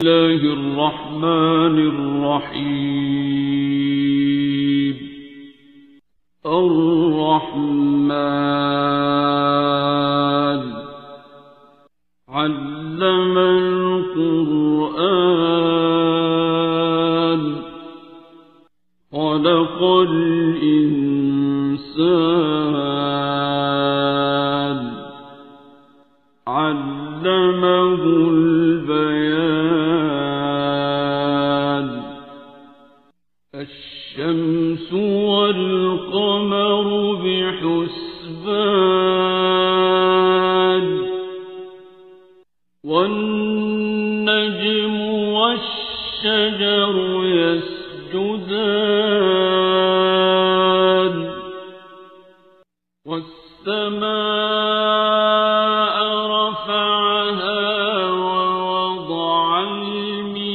الله الرحمن الرحيم. الرحمن علم القرآن خلق الإنسان علمه البيان. الشمس والقمر بحسبان والنجم والشجر يسجدان والسماء رفعها ووضع الميزان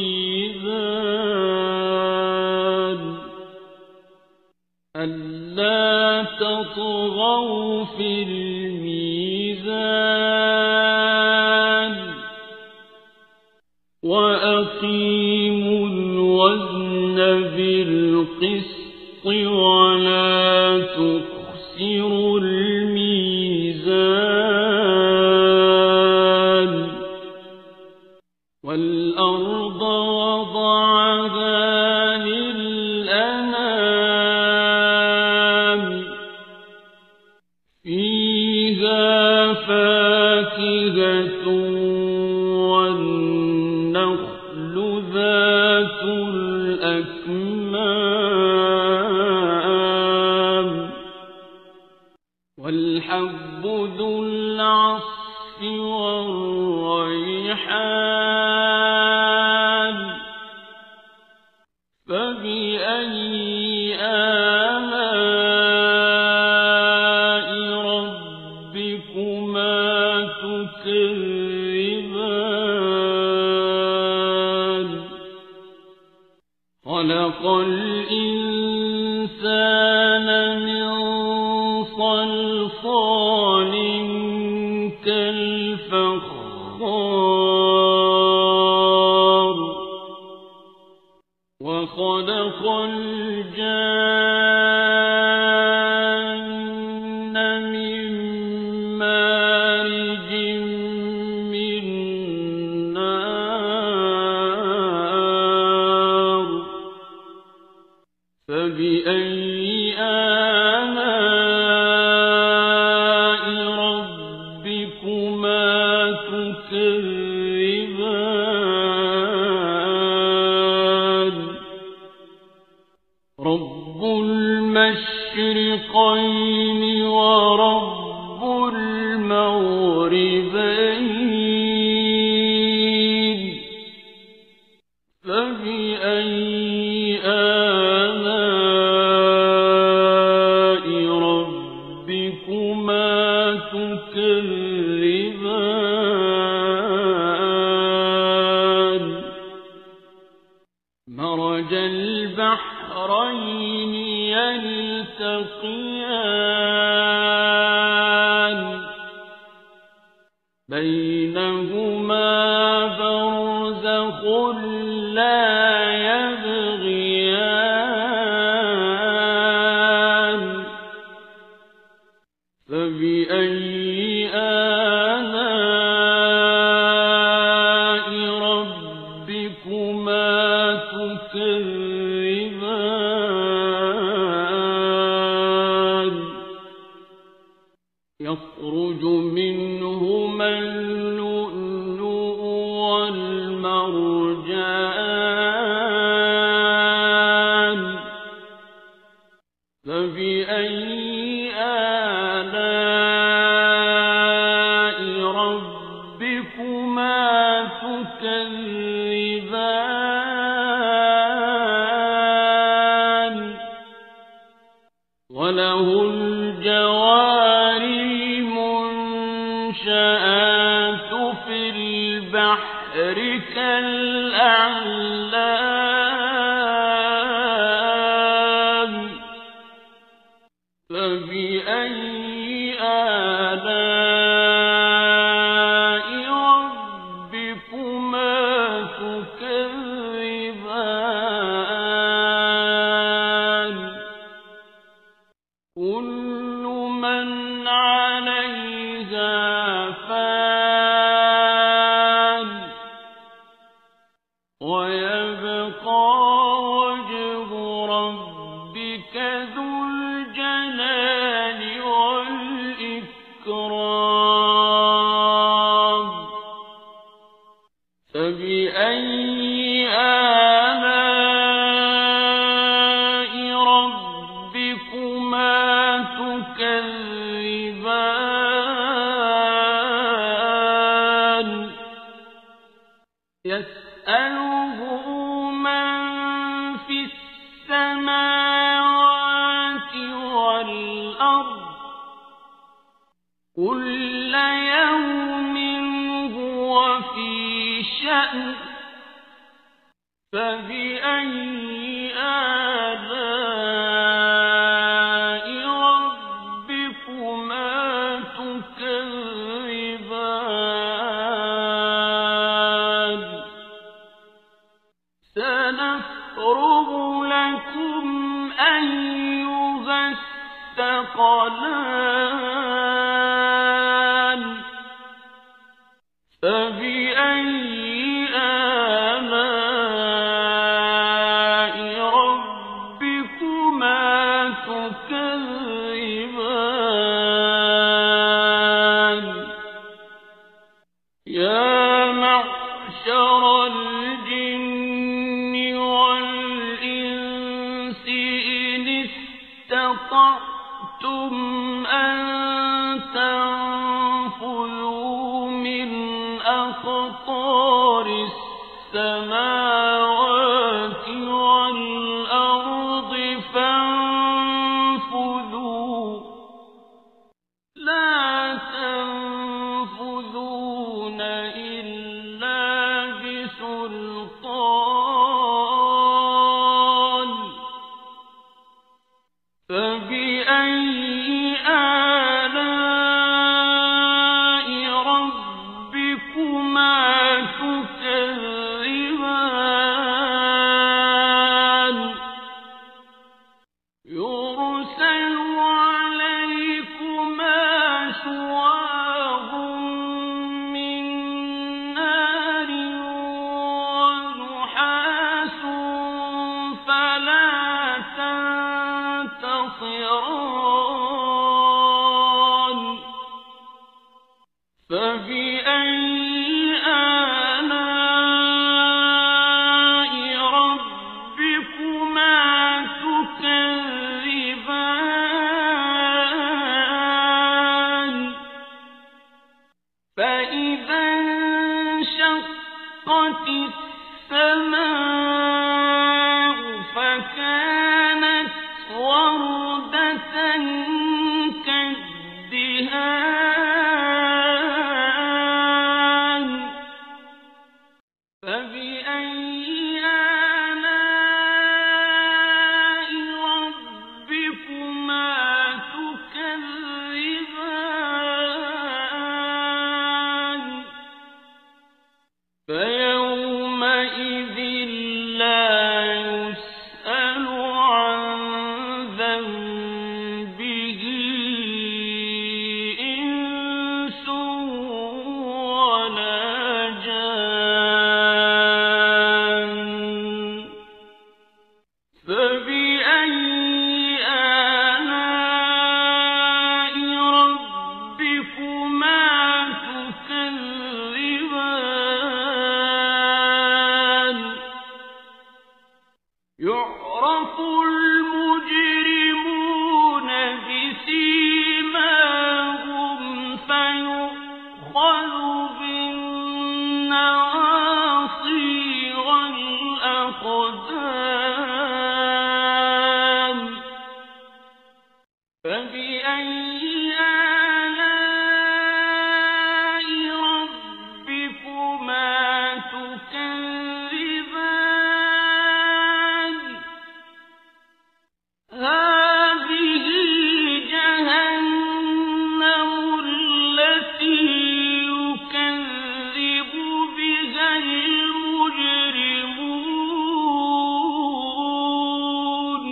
ألا تطغوا في الميزان وأقيموا الوزن بالقسط ولا تخسروا الميزان. والأرض وضعها للأنام فيها فاكهة والنخل ذات الأكمام والحب ذو العصف والريحان فبأي آلاء ربكما تكذبان. خلق الإنسان من صلصال كالفخار وخلق الجان من مارج من نار فبأي آلاء ربكما تكذبان. رب المشرقين ورب المغربين فبأي آلاء ربكما تكذبان. مرج البحرين يلتقيان بينهما برزخ لا يبغيان فبأي آلاء ربكما تكذبان. يخرج منهما اللؤلؤ والمرجان فبأي آلاء ربكما تكذبان. وله الجوار المنشآت في البحر كالأعلام فبأي آلاء ربكما تكذبان. ويبقى وجه ربك ذو الجلال والإكرام فبأي آلاء ربكما تكذبان يسأله من في السماوات والأرض كل يوم هو في شأن فبأي آلاء ربكما تكذبان سنفرغ لكم أيها الثقلان فبأي آلاء ربكما تكذبان يا معشر الجن والإنس إن استطعتم أن تنفذوا من أقطار السماوات والأرض فانفذوا لا تنفذون إلا بسلطان فبأي آلاء ربكما تكذبان يرسل عليكما شواظ من نار ونحاس فلا تنتصران فبأي آلاء ربكما تكذبان فإذا انشقت السماء فكانت وردة كالدهان فبأي آلاء ربكما تكذبان فيومئذ لا يسأل عن ذنبه إنس ولا جان فبأي آلاء ربكما تكذبان يعرف المجرمون بسيماهم فيؤخذ بالنواصي والأقدام فبأي آلاء ربكما تكذبان هذه جهنم التي يكذب بها المجرمون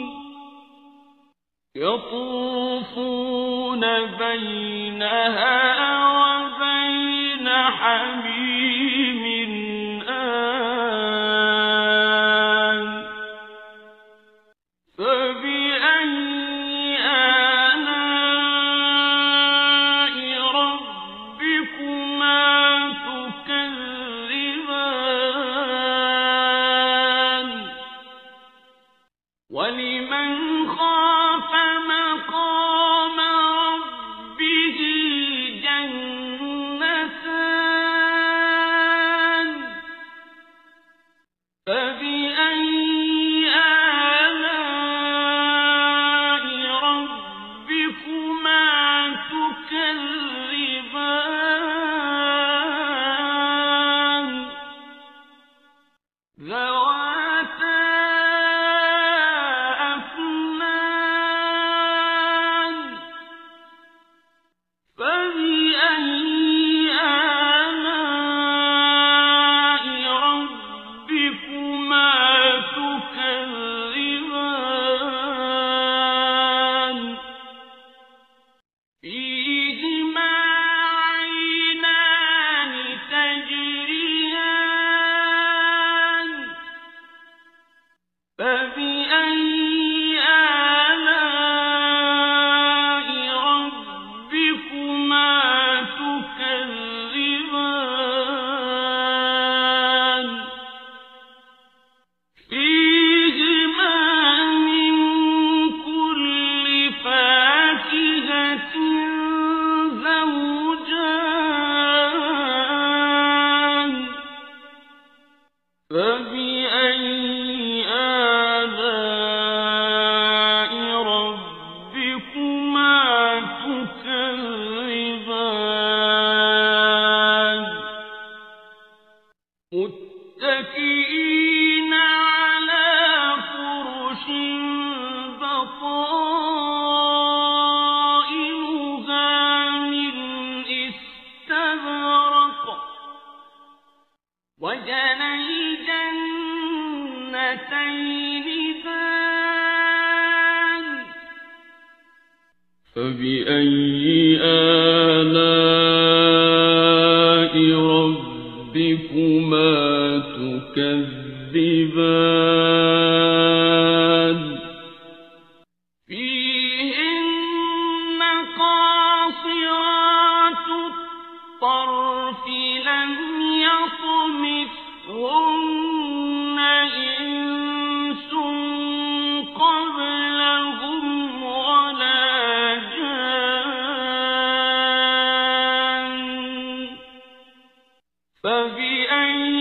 يطوفون بينها وبين حميم آن ولمن خاف مقام ربه جنتان فبأي آلاء ربكما تكذبان ذواتا أفنان فبأي آلاء ربكما تكذبان فيهما عينان تجريان فبأي آلاء ربكما تكذبان فيهما من كل فاكهة زوجان فبأي آلاء ربكما تكذبان متكئين على فرش بطائنها من استبرق وجنى الجنتين دان فبأي آلاء ربكما تكذبان فيهن قاصرات الطرف لم يطمثهن إنس قبلهم ولا جان فبأي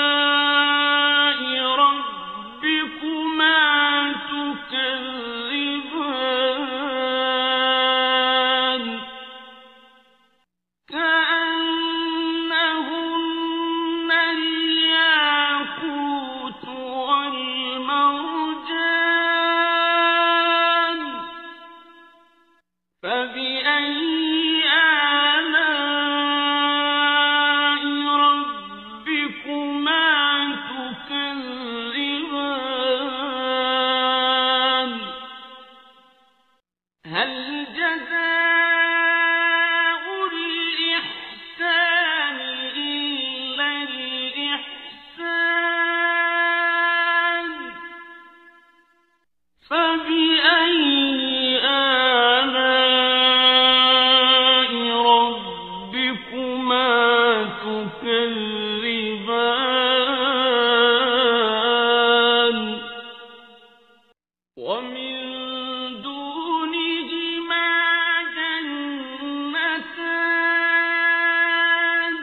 آلاء ربكما تكذبان كأنهن الياقوت والمرجان فبأي آلاء ربكما تكذبان هل جزاء الإحسان إلا الإحسان فبأي آلاء ربكما تكذبان ومن دونهما جنتان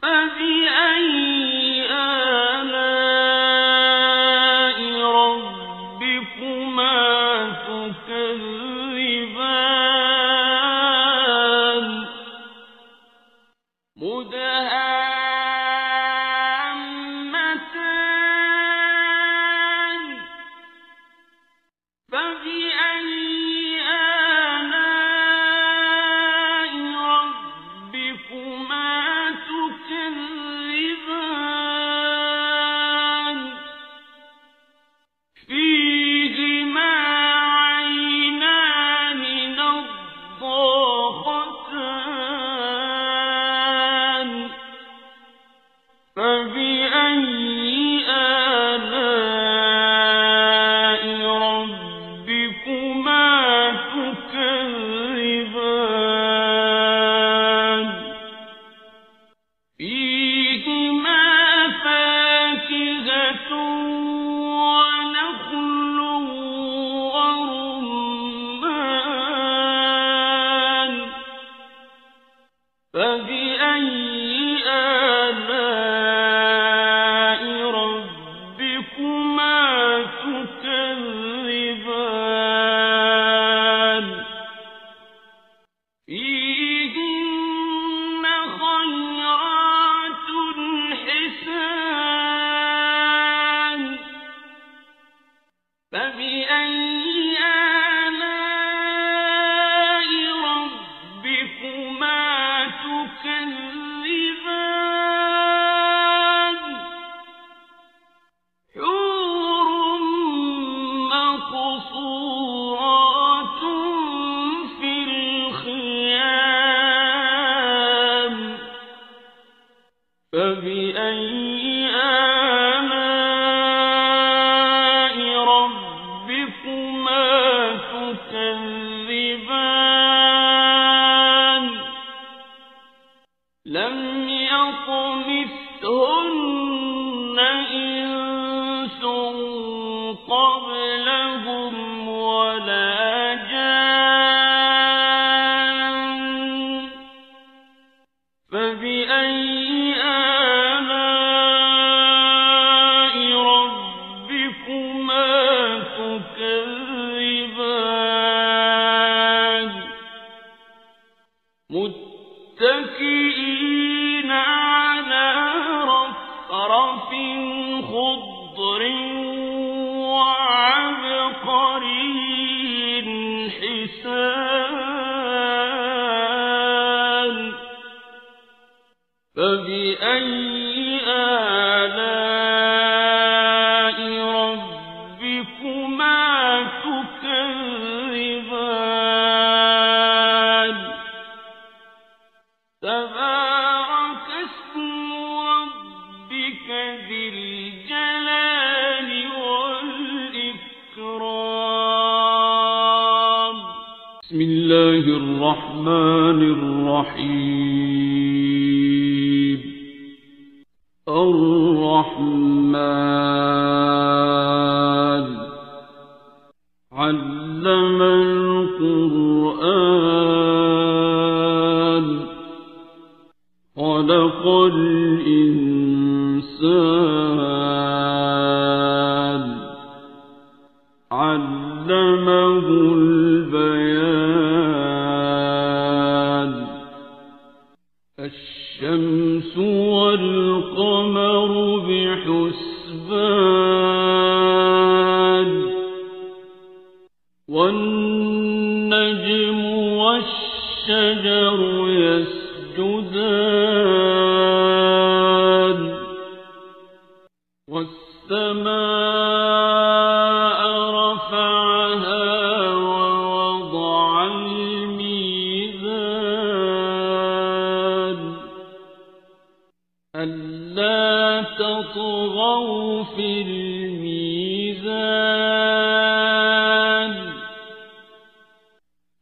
فبأي آلاء ربكما تكذبان مدهامتان فبأي آلاء ربكما تكذبان فيهما عينان نضاختان فبأي آلاء ربكما تكذبان فيهما فاكهة فبأي آلاء ربكما تكذبان لم يطمثهن إنس قبلهم ولا جان فبأي آلاء ربكما تكذبان متكئين على رفرف خضر وعبقري حسان فبأي آلاء ربكما تكذبان تبارك اسم ربك ذي الجلال والإكرام بسم الله الرحمن الرحيم الرحمن علم القرآن خلق الإنسان علمه البيان الشمس والقمر بحسبان والنجم والشجر يسجدان والسماء رفعها ووضع الميزان ألا تطغوا في الميزان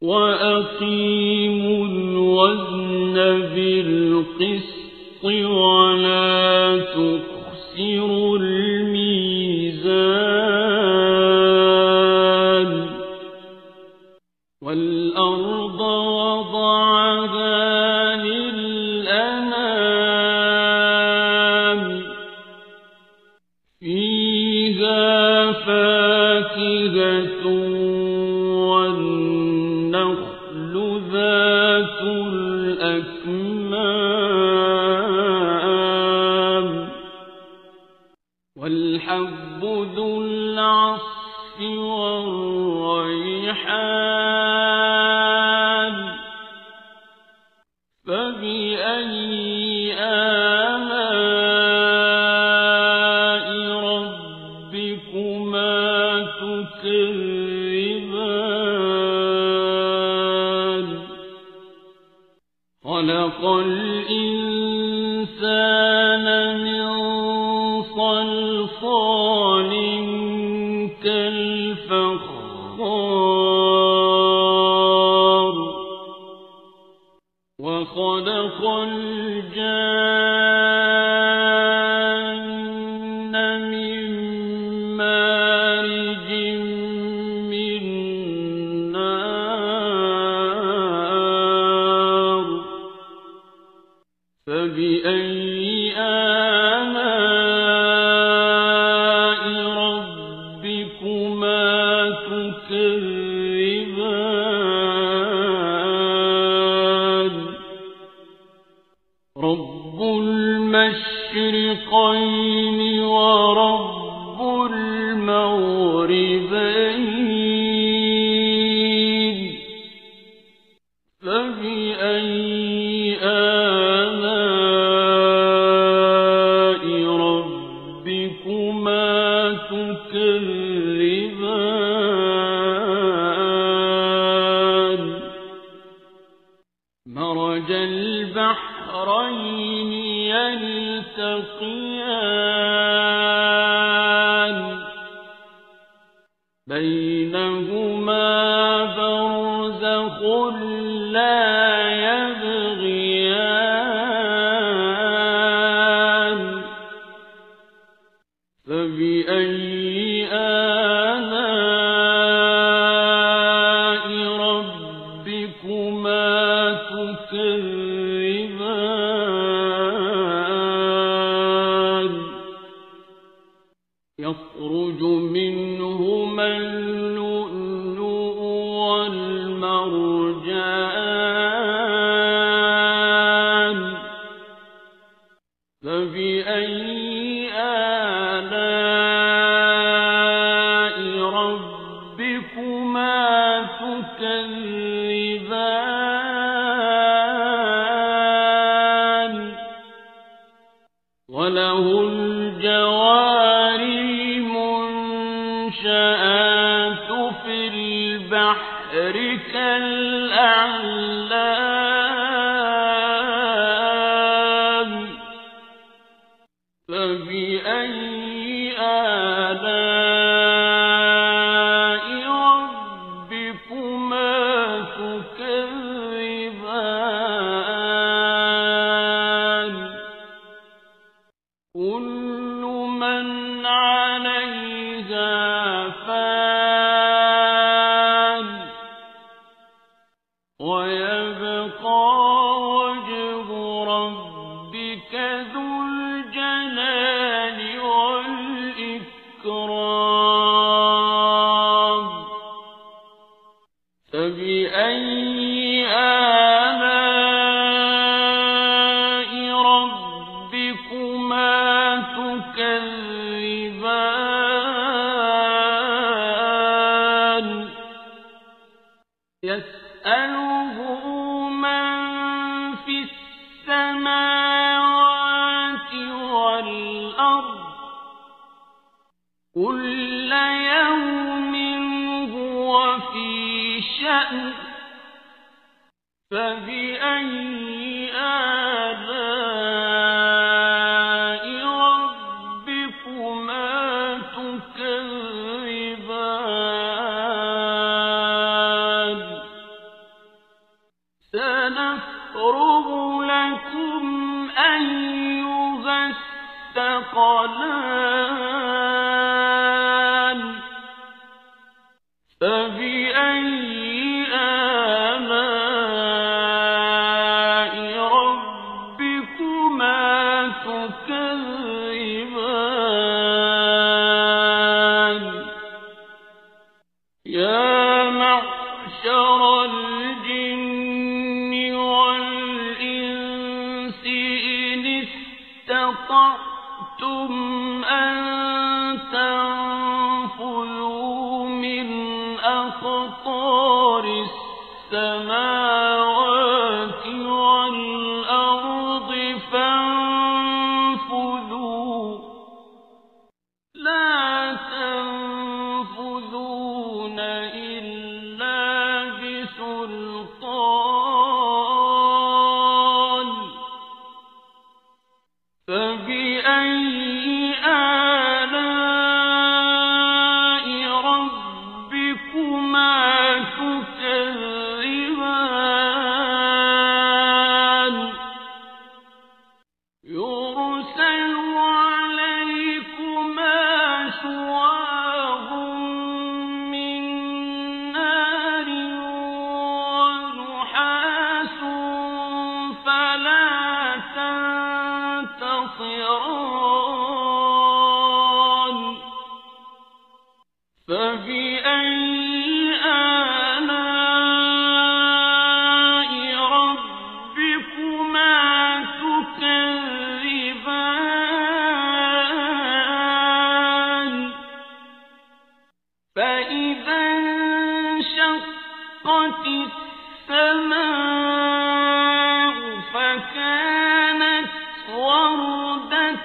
وأقيموا الوزن بالقسط ولا تخسروا الميزان والأرض وضعها للأنام فيها فاكهة والنخل ذات الأكمام والحب ذو العصف والريحان فبأي آلاء ربكما تكذبان خلق الإنسان من صلصال كالفخار وخلق الجان من مارج من نار فبأي آلاء ربكما تكذبان رب المشرقين ورب المغربين فبأي آلاء ربكما تكذبان مرج البحرين يلتقيان يلتقيان بينهما برزخ لا يبغيان فبأي آلاء ربكما تكذبان يخرج منهما اللؤلؤ والمرجان فبأي آلاء ربكما تكذبان وله الجوار المنشآت في البحر كالأعلام فبأي آلاء ربكما تكذبان كل من عليها فان ويبقى وجه ربك ذو الجلال والإكرام فبأي آلاء ربكما تكذبان يسأله من في السماوات والأرض كل يوم هو في شأن فبأي آلاء ربكما تكذبان سنفرغ لكم أيها الثقلان فبأي آلاء ربكما تكذبان يا معشر الجن والإنس إن استطعتم أن تنفذوا من أقطار السماوات والأرض فانفذوا لا تنفذون إلا بسلطان فبأي آلاء ربكما تكذبان يرسل عليكما شواظ من نار ونحاس فلا تنتصران فبأي آلاء ربكما تكذبان فإذا انشقت السماء فكانت وردة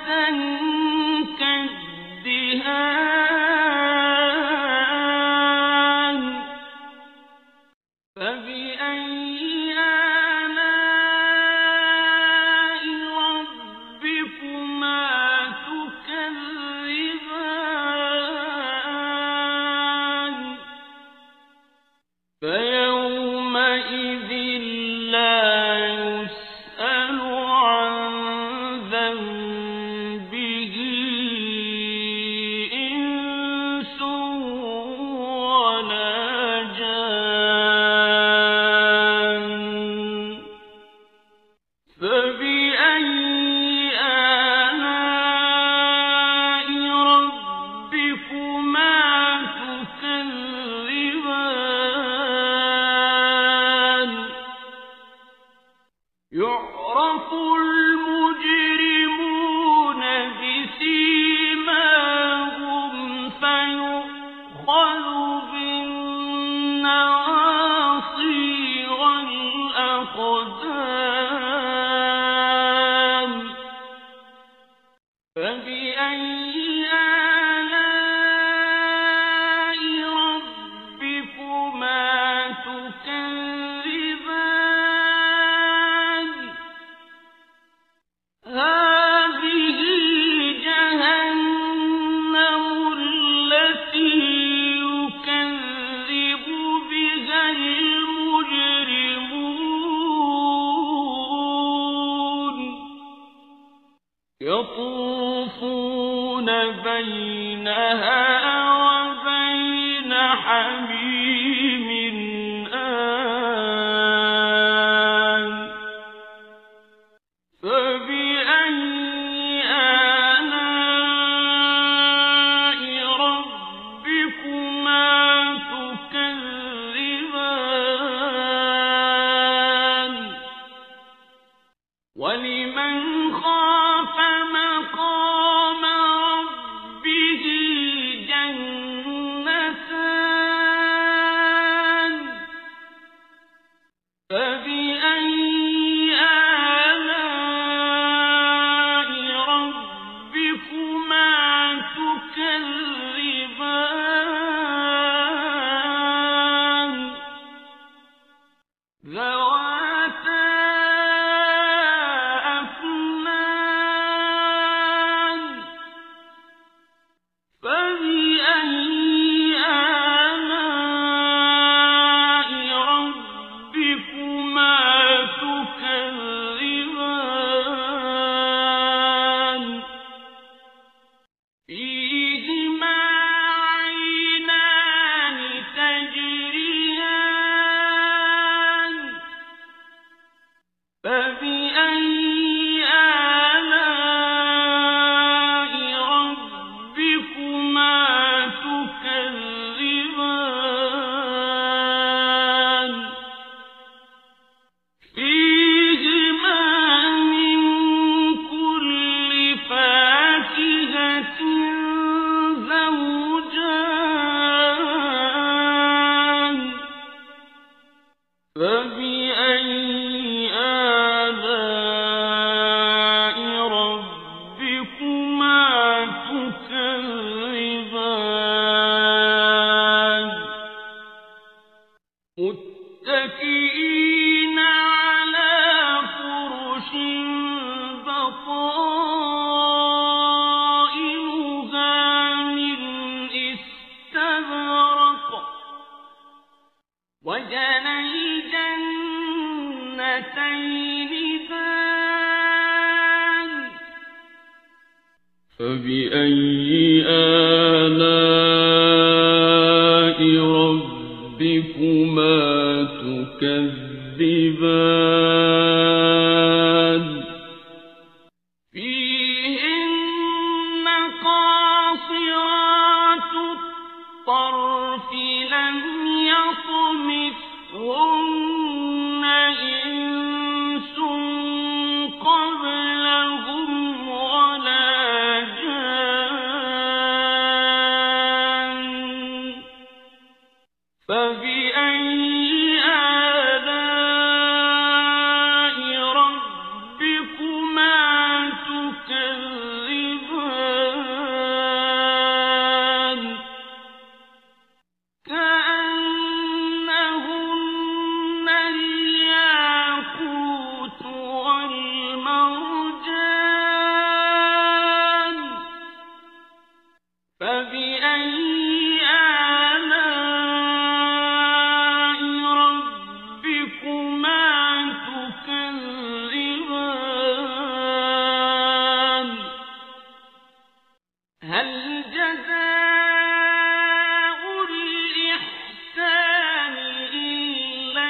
كالدهان فبأي آلاء ربكما فبأي آلاء ربكما تكذبان هذه جهنم التي يكذب بها المجرمون يطوفون بينها وبين حميم آن فبأي آلاء ربكما تكذبان ولمن خاف مقام ربه جنتان فبأي آلاء ربكما تكذبان ذواتا أفنان فبأي آلاء ربكما تكذبان فيهما عينان تجريان فبأي آلاء ربكما تكذبان فيهما من كل فاكهة زوجان فبأي آلاء ربكما تكذبان متكئين على فرش بطائنها من استبرق وجنى الجنتين دان فبأي آلاء ربكما تكذبان فيهن قاصرات الطرف لم يطمثهن إنس قبلهم ولا جان فبأي آلاء ربكما تكذبان كأنهن الياقوت والمرجان فبأي آلاء ربكما تكذبان هل جزاء الإحسان إلا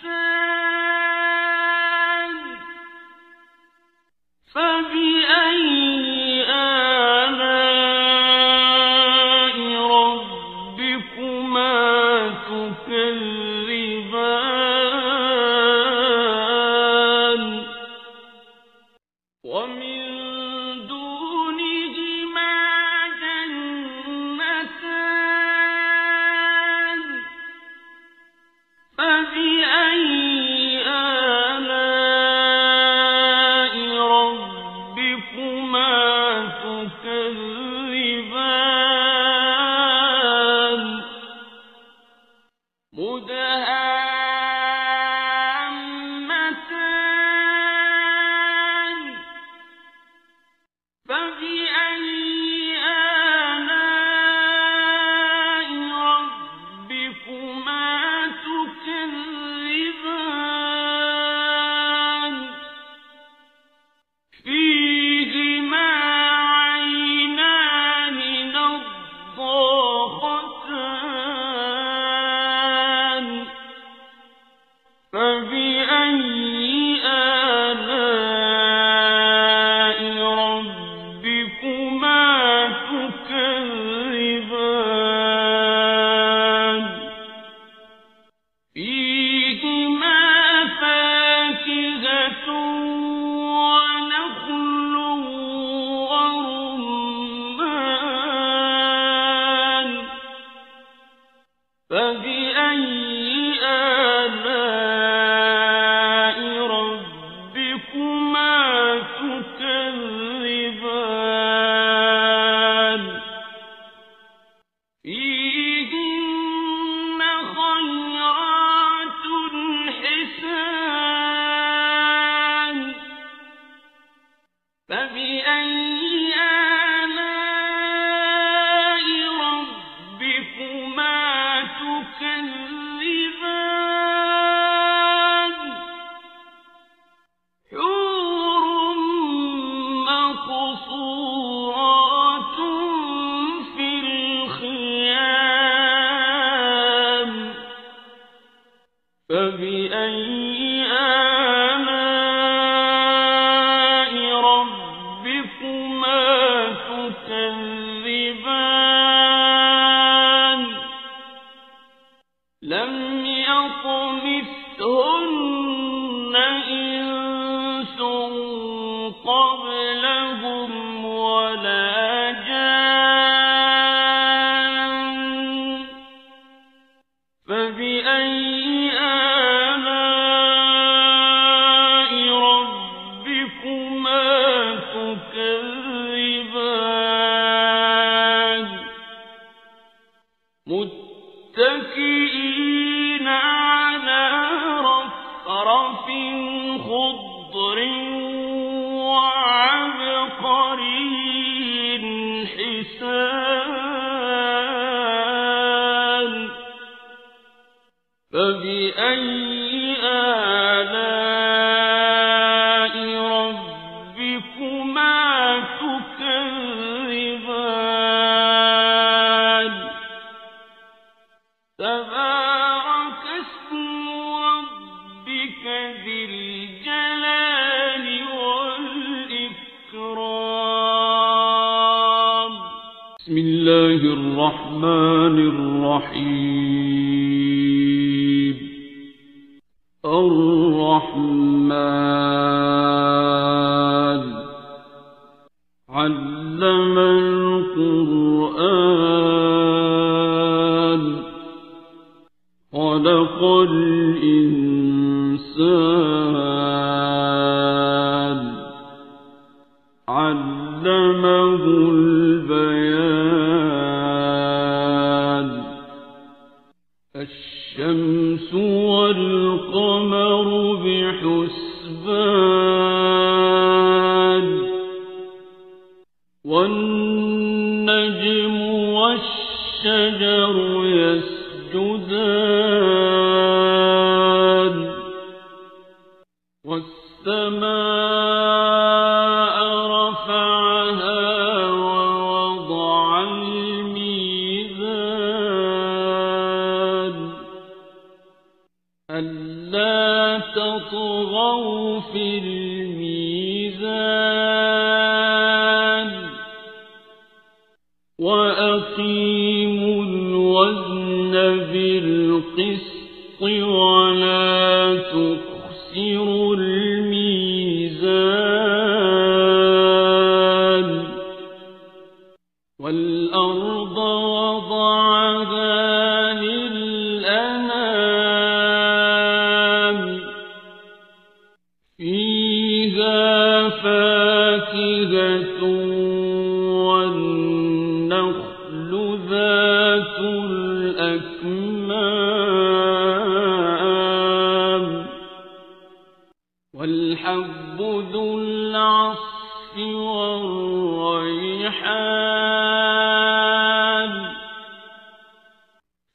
الإحسان فبأي آلاء ربكما تكذبان ومن دونهما جنتان فبأي آلاء ربكما تكذبان مدهامتان فبأي آلاء ربكما تكذبان فيهما عينان نضاختان فبأي آلاء ربكما تكذبان فيهما فاكهة ونخل ورمان فبأي آلاء ربكما تكذبان فيهن خيرات حسان فبأي آلاء ربكما تكذبان حور مقصورات في الخيام فبأي آلاء ربكما تكذبان لم يطمثهن إنس قبلهم ولا جان فبأي آلاء ربكما تكذبان متكئين على رفرف خضر وعبقري حسان فبأي آلاء ربكما تكذبان تبارك اسم ربك ذي الجلال والإكرام بسم الله الرحمن الرحيم الرحمن علم القرآن خلق الإنسان علمه البيان الشمس والقمر بحسبان والنجم والشجر يسجدان والسماء رفعها ووضع الميزان ألا تطغوا في الميزان وأقيموا الوزن بالقسط ولا تخسروا الميزان والأرض وضعها للأنام فيها فاكهة مُؤَلَّجَةٌ وَالنَّخْلُ ذَاتُ الْأَكْمَامِ وَالْحَبُّ ذُو الْعَصْفِ وَالرَّيْحَانُ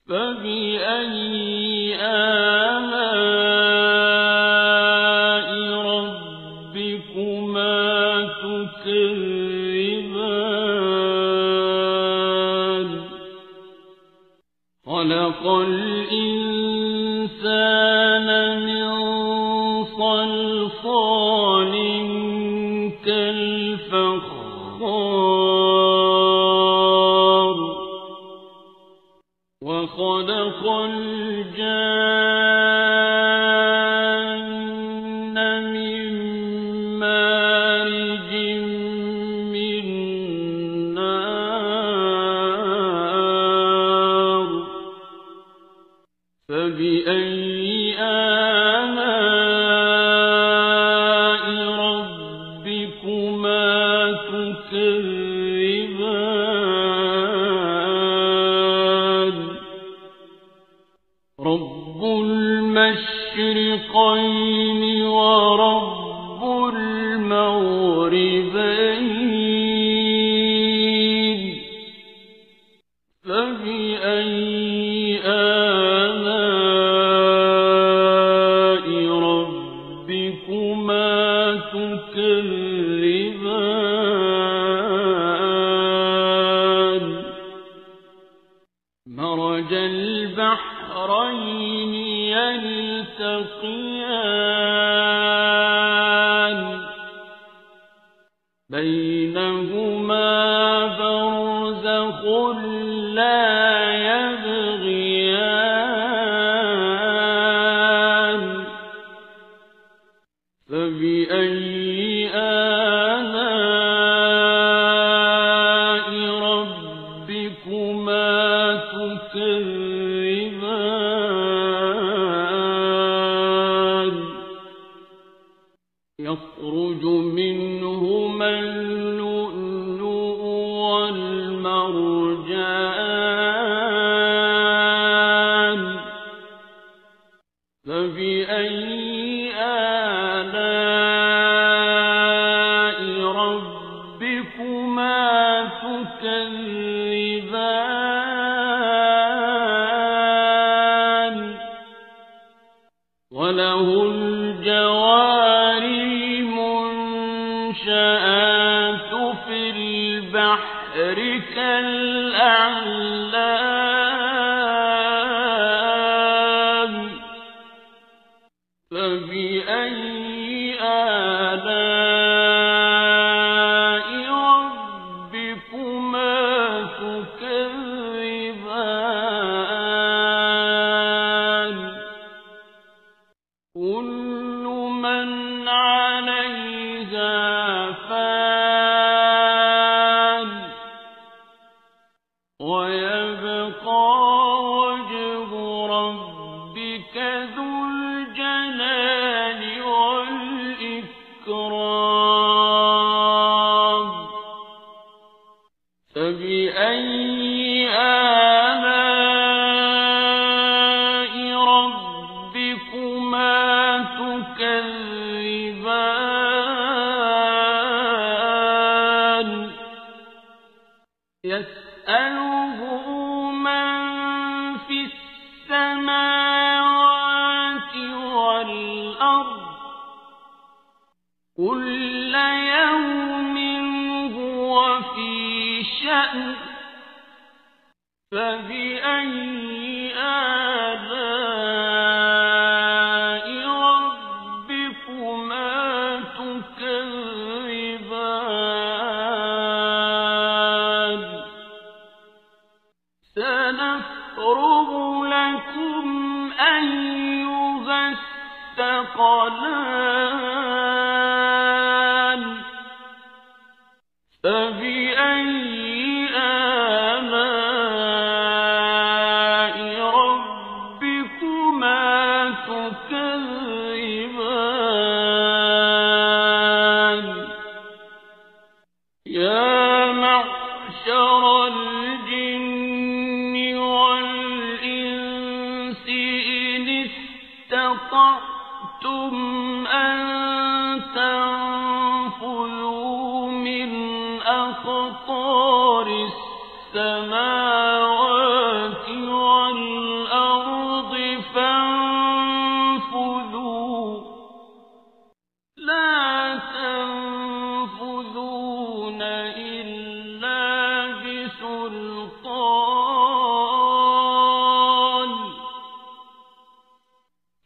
فَبِأَيِّ آلَاءِ رَبِّكُمَا تُكَذِّبَانِ خَلَقَ الْإِنسَانَ مِنْ صَلْصَالٍ كَالْفَخَّارِ وَخَلَقَ الْجَانَّ مِنْ مَارِجٍ مِنْ نَارٍ فَبِأَيِّ آلَاءِ رَبِّكُمَا تُكَذِّبَانِ رَبُّ الْمَشْرِقَيْنِ وَرَبُّ الْمَغْرِبَيْنِ فَبِأَيِّ آلَاءِ رَبِّكُمَا تُكَذِّبَانِ مَرَجَ الْبَحْرَيْنِ يَلْتَقِيَانِ بَيْنَهُمَا بَرْزَخٌ لَّا يَبْغِيَانِ فَبِأَيِّ آلَاءِ رَبِّكُمَا تُكَذِّبَانِ يَخْرُجُ مِنْهُمَا اللُّؤْلُؤُ وَالْمَرْجَانُ فَبِأَيِّ آلَاءِ رَبِّكُمَا تُكَذِّبَانِ وَلَهُ الْجَوَارِ الْمُنشَآتُ فِي الْبَحْرِ كَالْأَعْلَامِ فَبِأَيِّ آلَاءِ رَبِّكُمَا تُكَذِّبَانِ كُلُّ مَنْ عَلَيْهَا فَانٍ وَيَبْقَى وَجْهُ رَبِّكَ ذُو الْجَلَالِ وَالْإِكْرَامِ فَبِأَيِّ آلَاءِ رَبِّكُمَا تُكَذِّبَانِ يَسْأَلُهُ مَن فِي السَّمَاوَاتِ وَالْأَرْضِ كُلَّ يَوْمٍ هُوَ فِي شَأْنٍ فَبِأَيِّ آلَاءِ رَبِّكُمَا تُكَذِّبَانِ سَنَفْرُغُ لَكُمْ أَيُّهَ الثَّقَلَانِ فَبِأَيِّ آلَاءِ رَبِّكُمَا تُكَذِّبَانِ يا معشر الجن والإنس إن استطعتم أن تنفذوا من أقطار السماوات والأرض فانفذوا لا تنفذون إلا بسلطان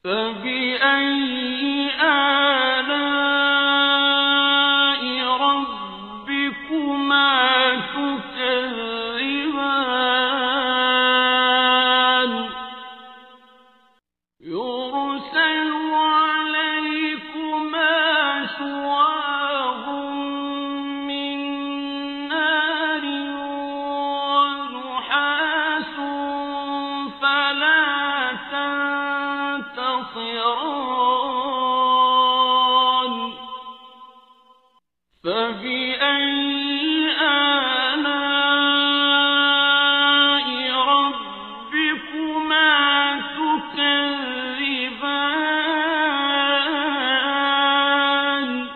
فبأي آلاء ربكما تكذبان يرسل عليكما شواظ من نار ونحاس فلا تنتصران فبأي آلاء ربكما تكذبان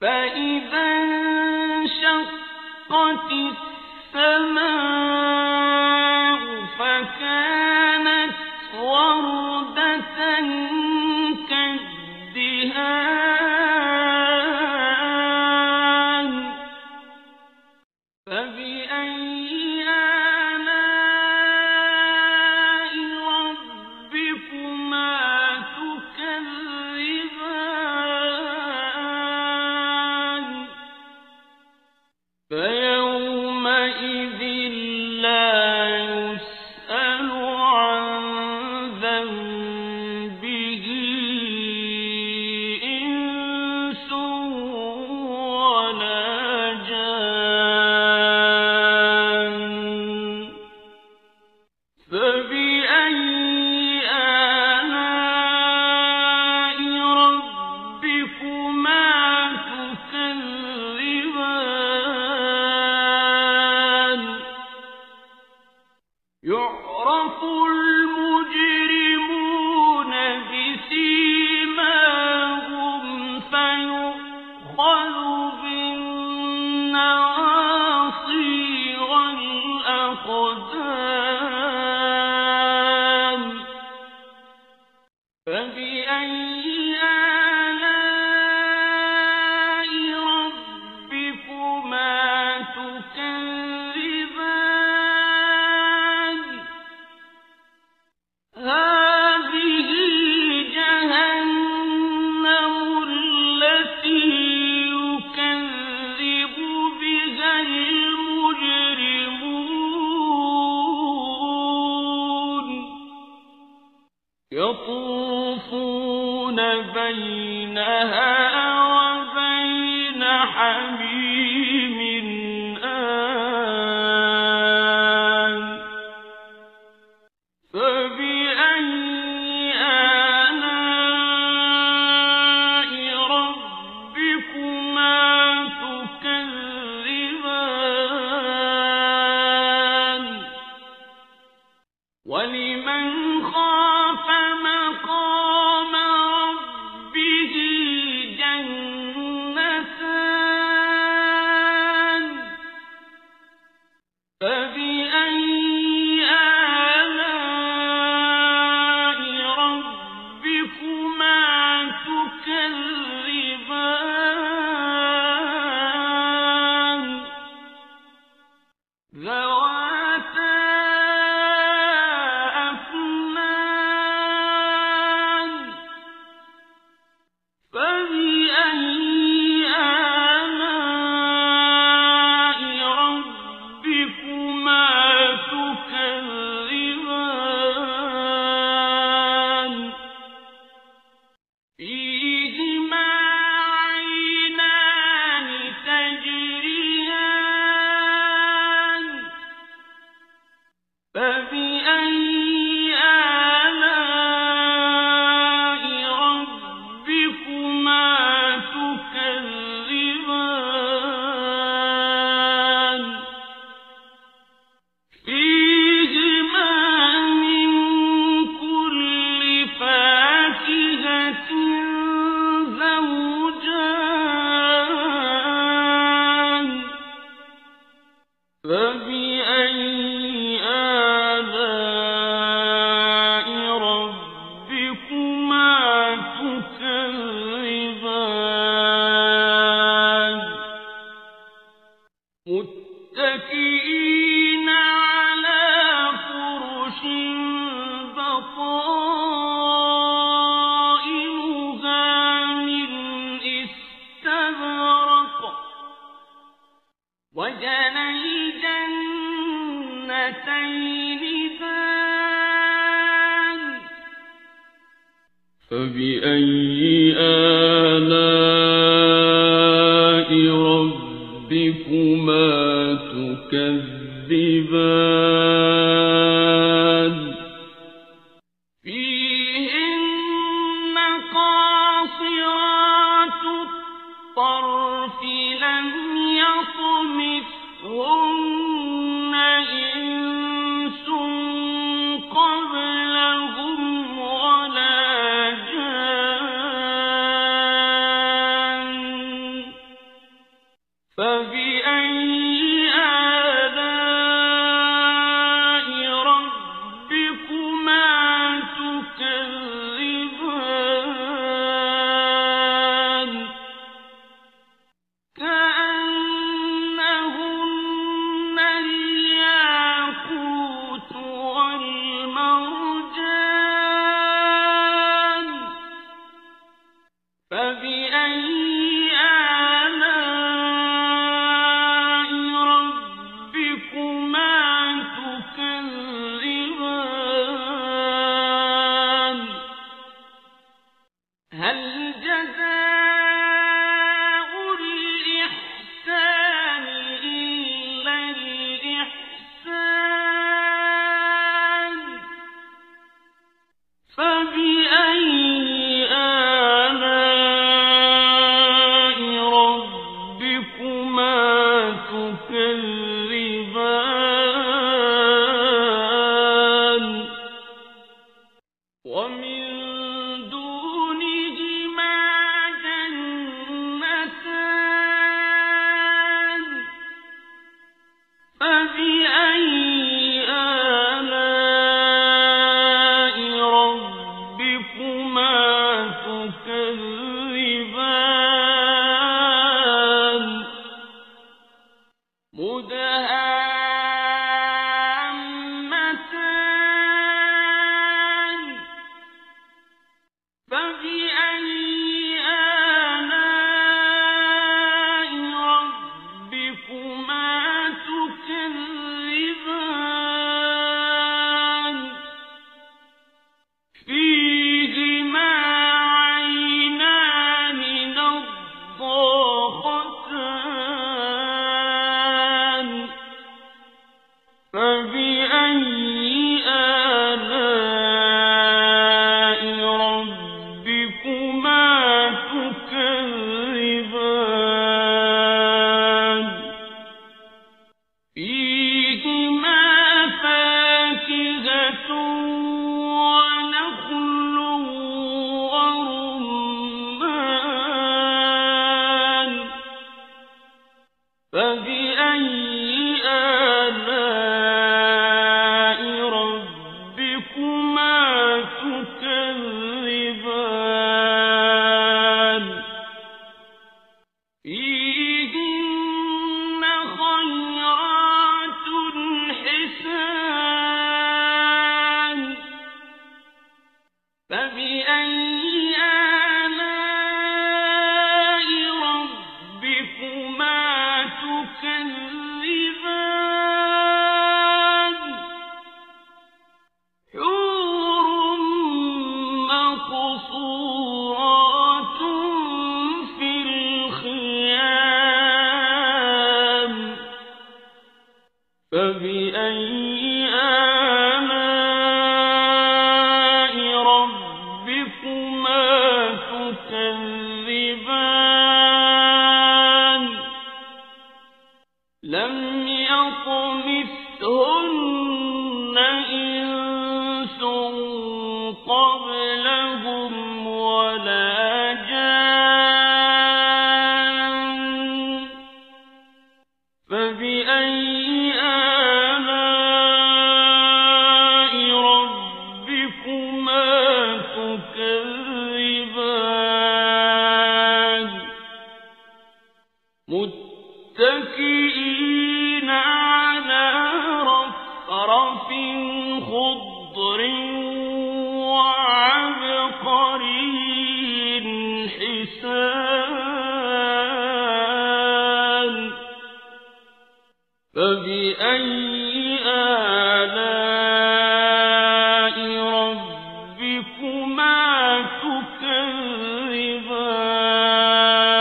فإذا انشقت السماء فكانت وردة كالدهان فبأي آلاء ربكما تكذبان فيومئذ لا يسأل عن ذنبه إنس ولا جان فبأي آلاء ربكما تكذبان فيومئذ لا يسأل عن ذنبه إنس ولا جان فبأي آلاء ربكما تكذبان فبأي آلاء ربكما تكذبان فبأي آلاء ربكما تكذبان فبأي آلاء ربكما تكذبان فبأي آلاء ربكما تكذبان فبأي آلاء ربكما تكذبان فبأي آلاء ربكما تكذبان متكئين على فرش بطائنها من استبرق وجنى الجنتين دان فبأي آلاء ربكما تكذبان فيهن قاصرات الطرف لم يطمثهن إنس قبلهم ولا جان فبأي آلاء ربكما تكذبان كأنهن الياقوت والمرجان فبأي آلاء ربكما تكذبان هل جزاء الإحسان إلا الإحسان فبأي آلاء ربكما تكذبان ومن دونهما جنتان فبأي آلاء ربكما تكذبان مدهامتان فبأي آلاء ربكما تكذبان فيهما عينان نضاختان فبأي آلاء ربكما تكذبان فيهما فاكهة ونخل ورمان فبأي آلاء ربكما تكذبان فيهن خيرات حسان فبأي آلاء ربكما تكذبان حور مقصورات في الخيام فبأي آلاء ربكما تكذبان لم يطمثهن إنس قبلهم ولا جان فبأي متكئين على رفرف خضر وعبقري حسان فبأي آلاء ربكما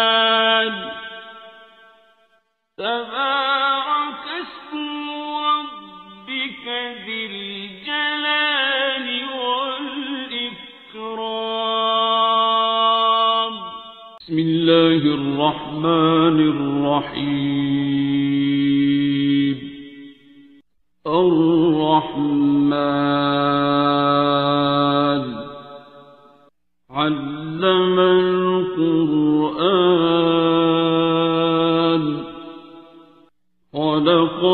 تكذبان تبارك اسم ربك ذي الجلال والإكرام بسم الله الرحمن الرحيم الرحمن علم القرآن خلق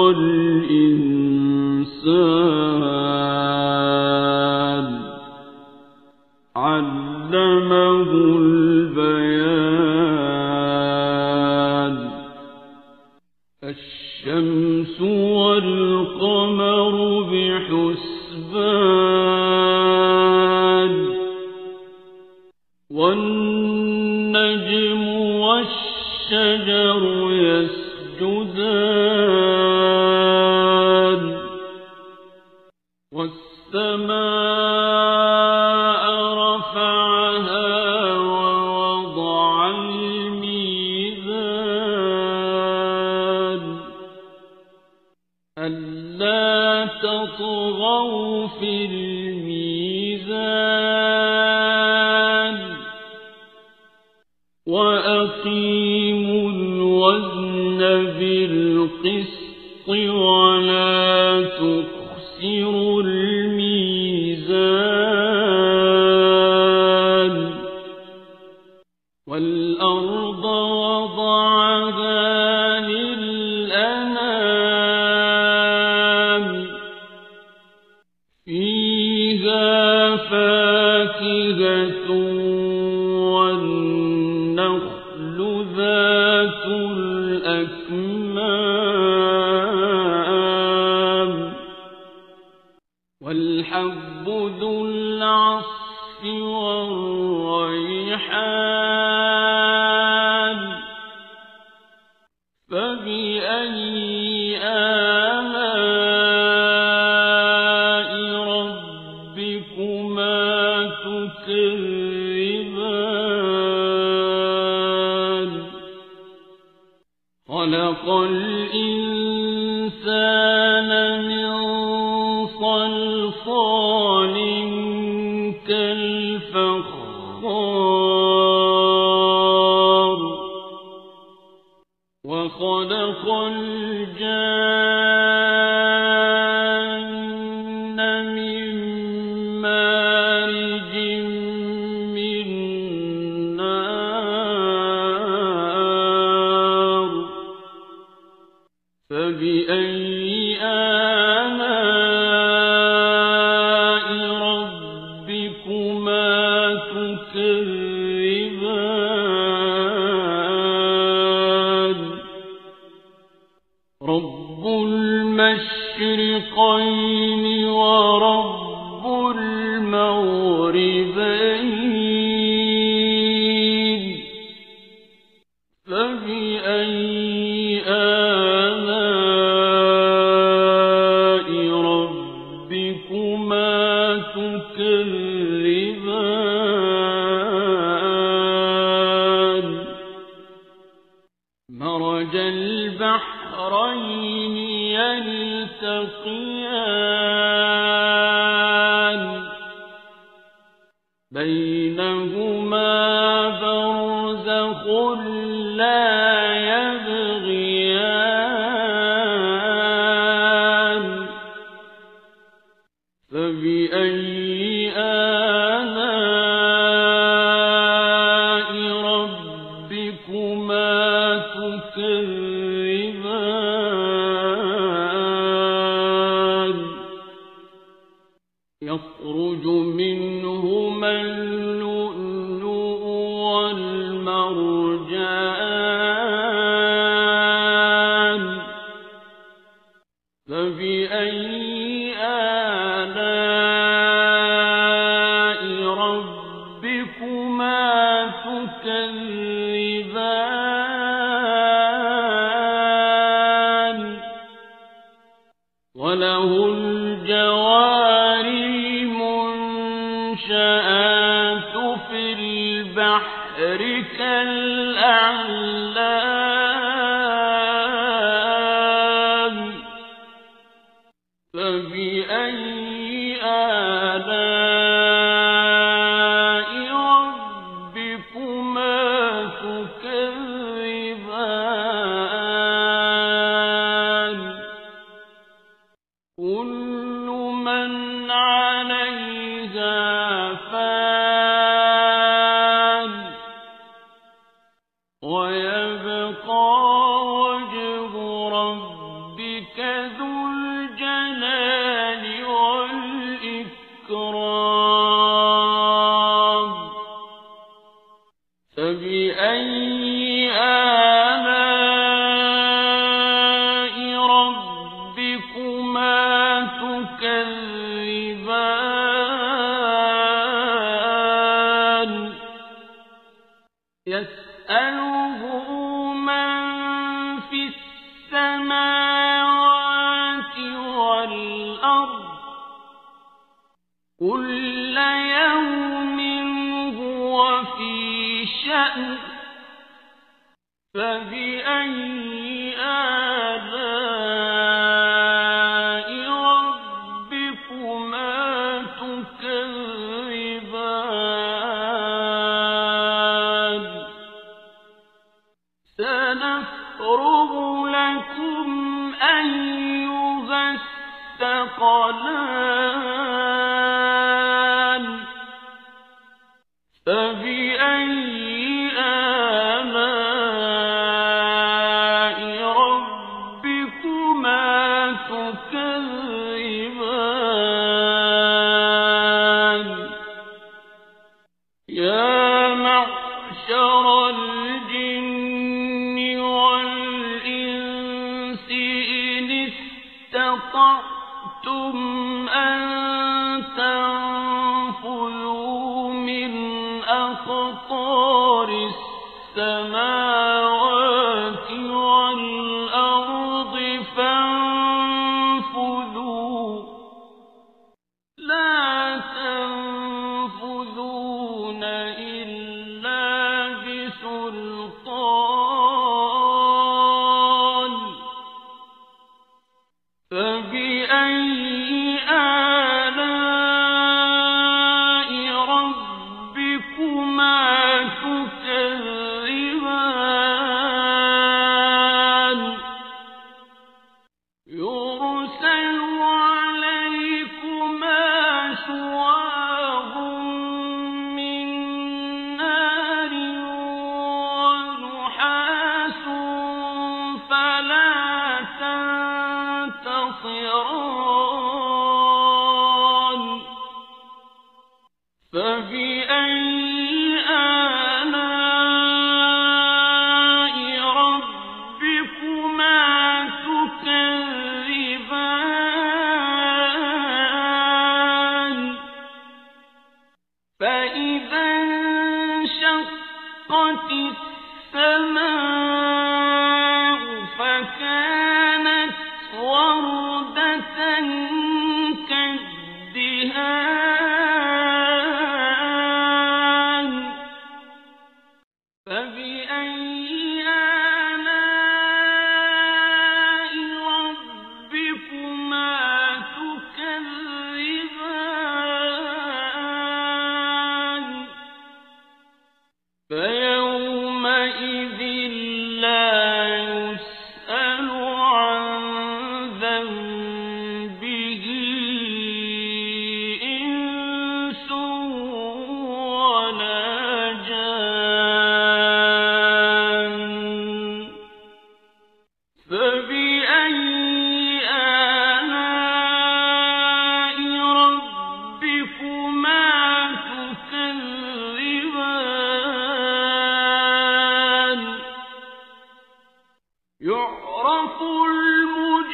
الإنسان علمه البيان الشمس والقمر بحسبان والنجم والشجر يسجدان والسماء رفعها ووضع الميزان ألا تطغوا في الميزان وأقيموا الوزن بالقسط ولا تخسروا الميزان والأرض وضعها للأنام فيها فاكهة والنخل ذات الأكمام والحب ذو العصف والريحان فبأي آلاء ربكما تكذبان خلق الإنسان من صلصال كالفخار وخلق الجان من مارج من نار فبأي آلاء ربكما تكذبان رب المشرقين ورب المغربين فبأي آلاء ربكما تكذبان مرج البحرين يلتقيان بينهما برزخ لا يبغيان فبأي آلاء ربكما تكذبان يخرج منهما اللؤلؤ فبأي آلاء ربكما تكذبان وله الجوار المنشآت في البحر كالأعلام فبأي آلاء ربكما تكذبان كل من عليها فان ويبقى وجه ربك ذو الجلال والإكرام فبأي آلاء ربكما تكذبان يسأله من في السماوات والأرض كل يوم هو في شأن فبأي آلاء ربكما تكذبان سنفرغ لكم أيها الثقلان فبأي آلاء ربكما تكذبان يا معشر الجن والإنس إن استطعتم أن تنفذوا من أقطار السماوات والأرض فانفذوا لا تنفذون إلا بسلطان فبأي آلاء ربكما تكذبان يرسل عليكما شواظ من نار ونحاس فلا تنتصران فبأي آلاء ربكما تكذبان فإذا انشقت السماء فكانت وردة كالدهان فبأي آلاء ربكما تكذبان فيومئذ لا يسأل عن ذنبه إنس ولا جان فبأي آلاء ربكما تكذبان يعرف المجرمون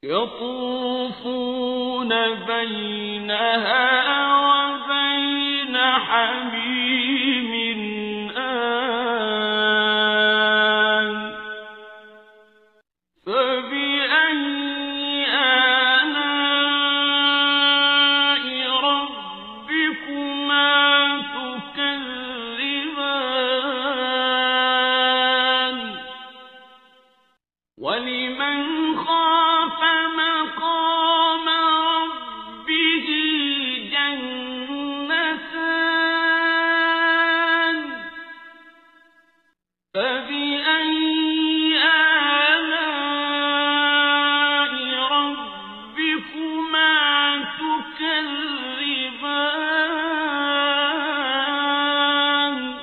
يطوفون بينها وبين حميم آن فبأي آلاء ربكما تكذبان ولمن خاف مقام ربه جنتان فبأي آلاء ربكما تكذبان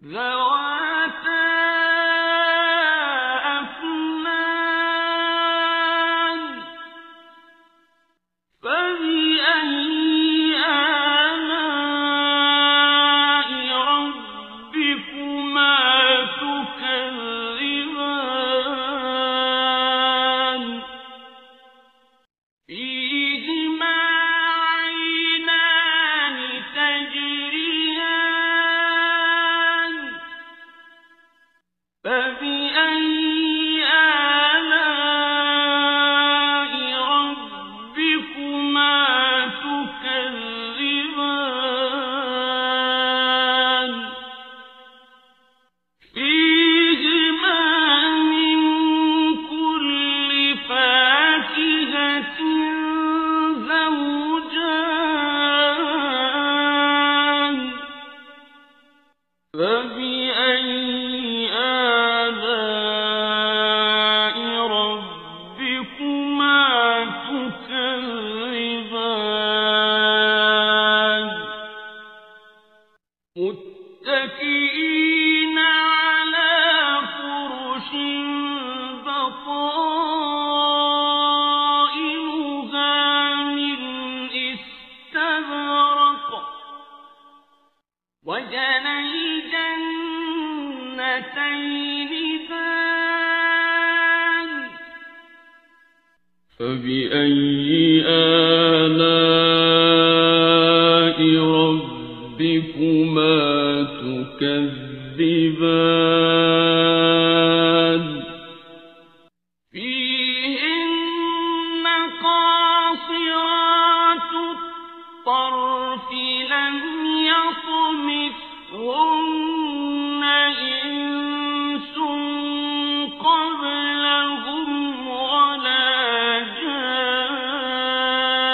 ذواتا أفنان فبأي آلاء ربكما تكذبان فيهما عينان تجريان فبأي آلاء ربكما تكذبان فيهما من كل فاكهة زوجان فبأي آلاء ربكما تكذبان متكئين على فرش بطائنها من استبرق وجنى الجنتين دان فبأي آلاء ربكما تكذبان فيهن قاصرات الطرف لم يطمثهن إنس قبلهم ولا جان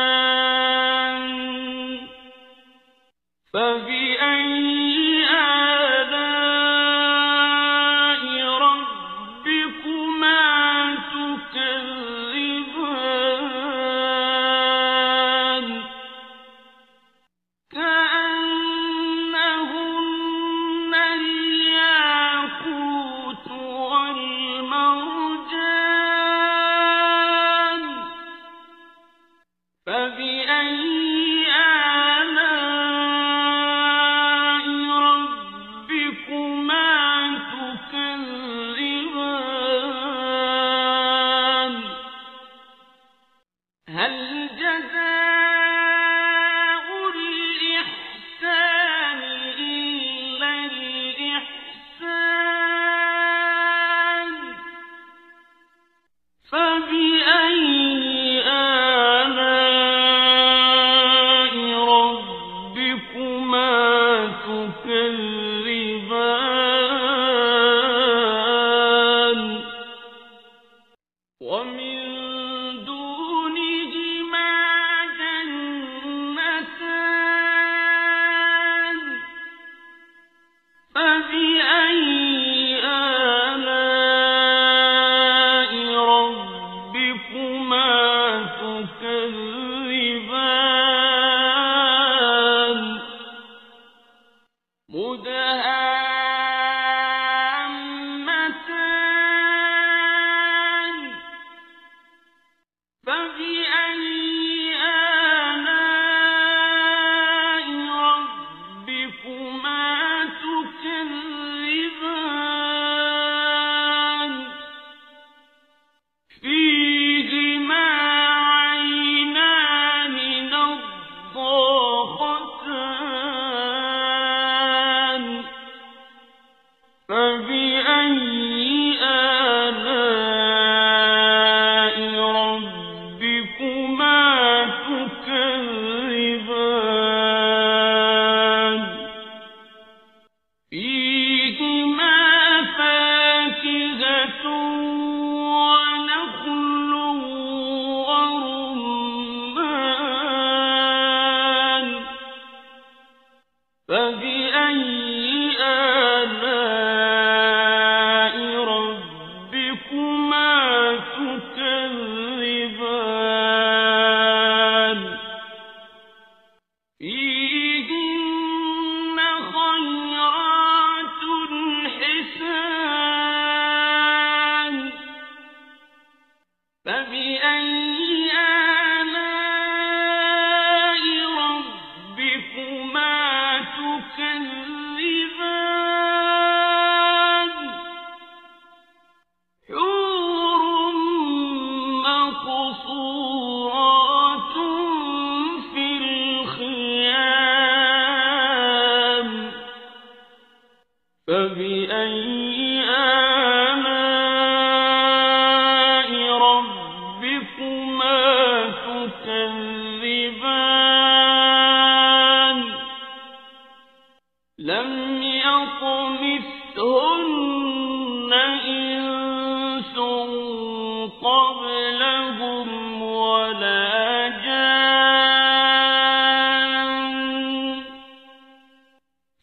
قبلهم ولا جان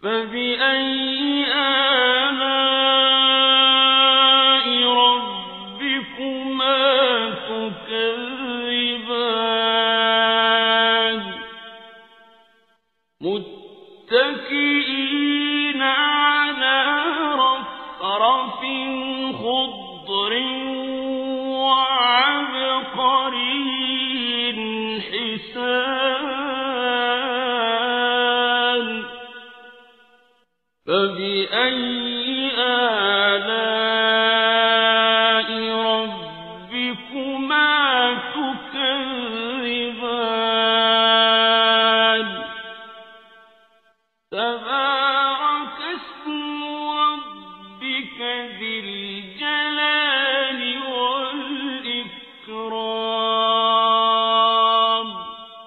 فبأي آلاء ربكما تكذبان متكئين على رفرف خضر وعبقري حسان فبأي آلاء ربكما تكذبان تبارك اسم ربك ذي الجلال والإكرام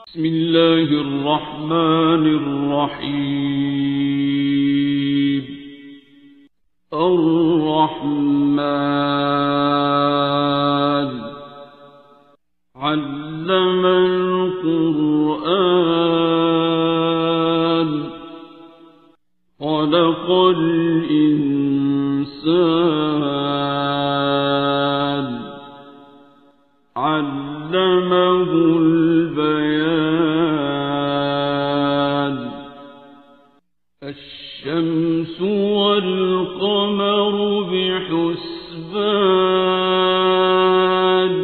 بسم الله الرحمن الرحيم الرحمن علم القرآن خلق الإنسان علمه البيان الشمس والقمر بحسبان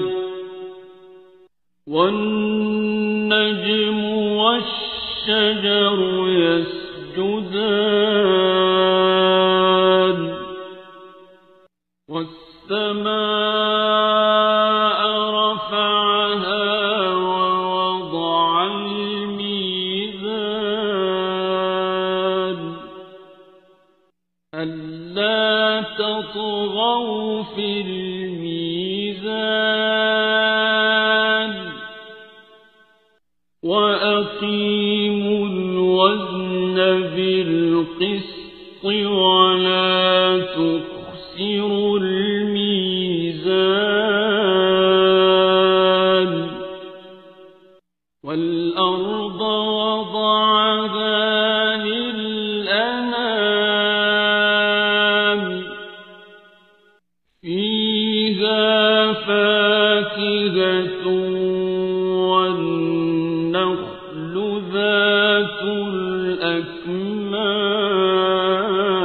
والنجم والشجر يسجدان والسماء رفعها ووضع الميزان ألا تطغوا في الميزان وأقيموا الوزن بالقسط ولا تخسروا الميزان والأرض وضعها للأنام فيها فاكهة والنخل ذات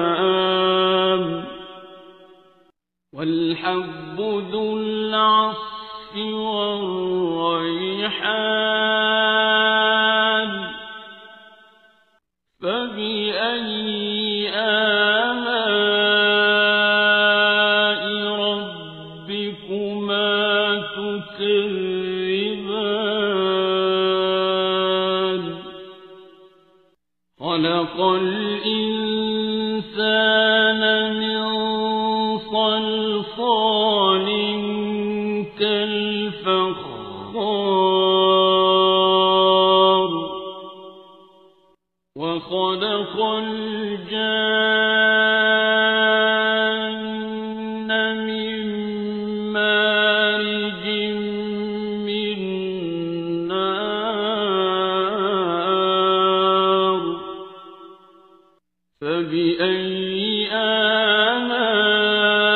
الأكمام والحب ذو العصف والريحان فبأي آلاء ربكما تكذبان خلق الإنسان من صلصال كالفخار وخلق الجان من مارج من نار فبأي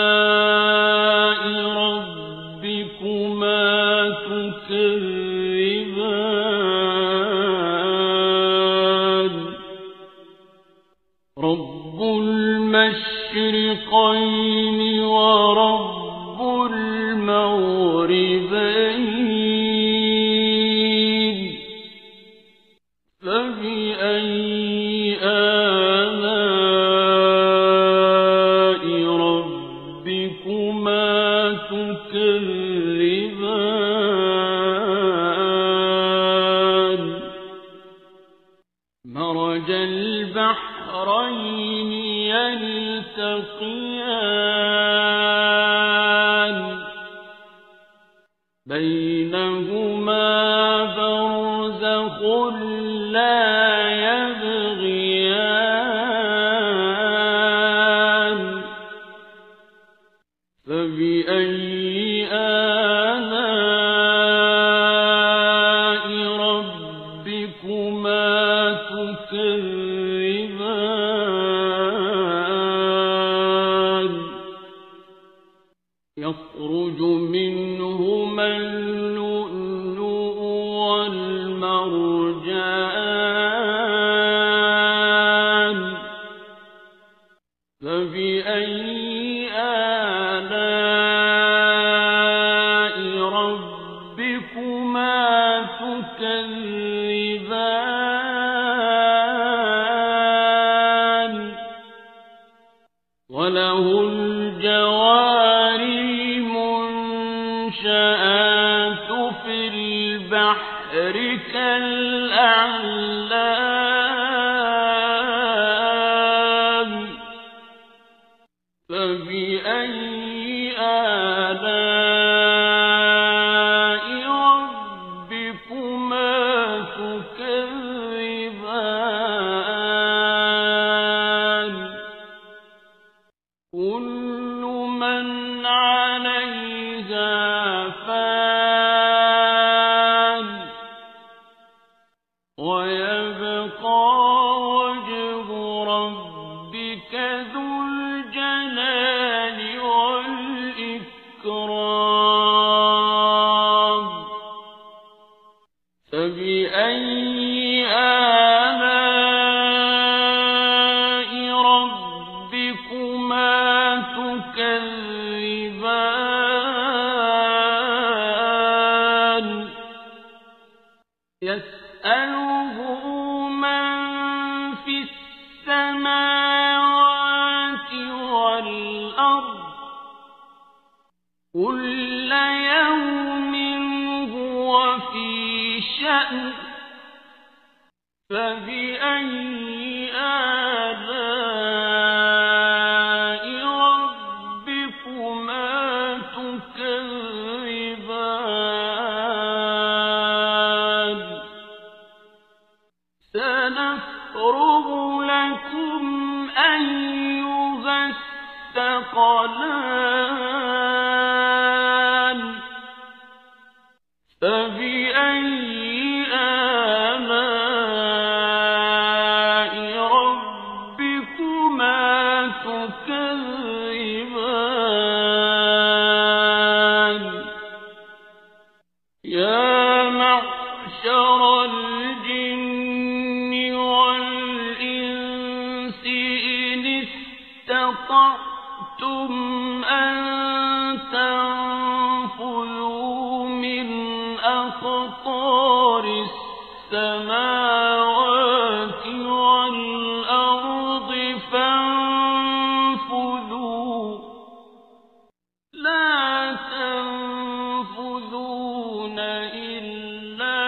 آلاء ربكما تكذبان رب المشرقين ورب المغربين فبأي آلاء ربكما تكذبان مرج البحرين يلتقيان بينهما برزخ لا يبغيان فبأي يخرج منهما اللؤلؤ والمرجان فبأي آلاء ربكما تكذبان وله الجوار المنشآت في البحر كالأعلام فبأي آلاء ربكما تكذبان كل من عليها فان ويبقى وجه ربك ذو الجلال والإكرام فبأي آلاء ربكما تكذبان يسأله من في السماوات والأرض كل يوم هو في شأن فبأي آلاء ربكما تكذبان سنفرغ لكم أيها الثقلان فبأي آلاء ربكما تكذبان يا معشر الجن والإنس إن استطعتم أن تنفذوا من أقطار السماوات والأرض فانفذوا لا تنفذون إلا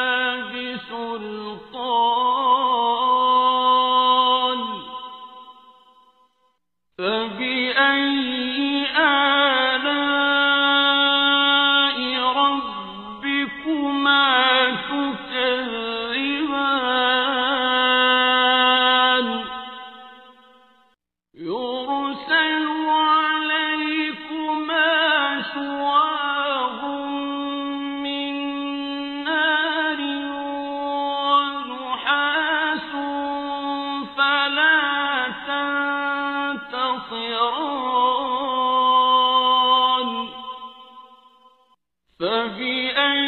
بسلطان فبأي آلاء ربكما تكذبان يرسل عليكما شواظ من نار ونحاس فلا تنتصران فبأي